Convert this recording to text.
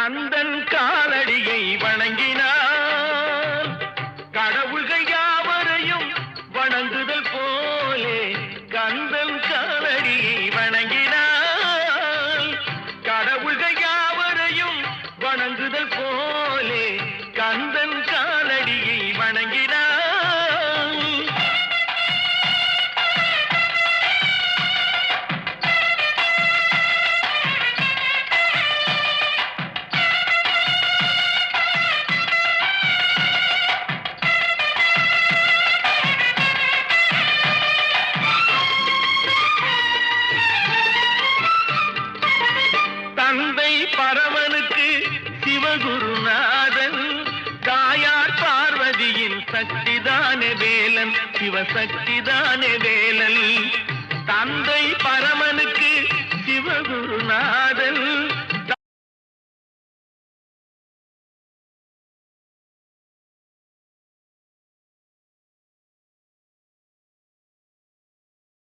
கந்தன் காலடியை வணங்கினான் கடவுள்கள் யாவரையும் வணங்குதல் போலே கந்தன் காலடியை வணங்கினான் கடவுள்கள் யாவரையும் வணங்குதல் போலே கந்தன் காலடியை வணங்கினான். தந்தை பரமனுக்கு சிவகுருநாதன் தாயார் பார்வதியின் சக்திதானே வேலன் சிவசக்திதானே வேலன். தந்தை பரமனுக்கு சிவகுருநாதன்